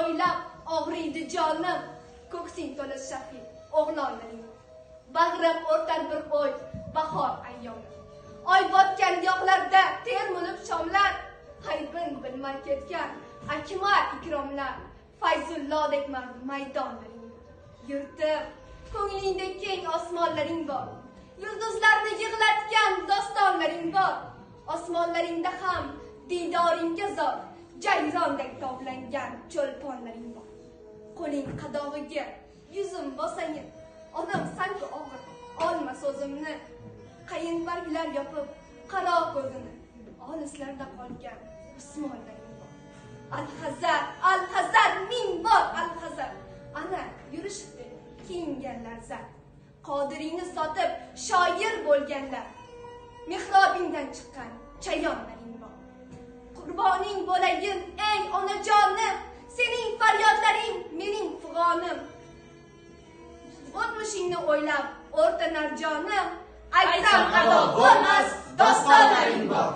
o'ylab og'riydi jonim. Ko'ksing to'la shahid o'g'lonlaring. Bag'rim o'rtar bir o'y bahor ayyomi. Oy botgan yoqlarda termulib shomlar, haybin bilmay ketgan akmal ikromlar. Fayzullodek maydonlaring yurtib, ko'nglingda keng osmonlaring bor. Yulduzlarni yig'latgan dostonlaring bor. Osmonlaringda ham didoringga zor, jayrondek tovlangan cho'lponlaring bor. Qo'ling qadog'iga yuzim bosangin, onam sanki og'ir olma so'zimni. Qayin barglar yopib qaro ko'zini, olislarda qolgan usmonlaring bor. Al-Hazar ming bor al-Hazar. Ana yurishibdi kiyinganlar zar. Qodiriyni sotib shoir bo'lganlar. Mehrobingdan chiqqan chayonlaring bor. Qurboning bo'layin ey onajonim, sening faryodlaring mening fig'onim. O'tmishingni o'ylab o'rtanar jonim, aytsam ado bo'lmas dostonlaring bor.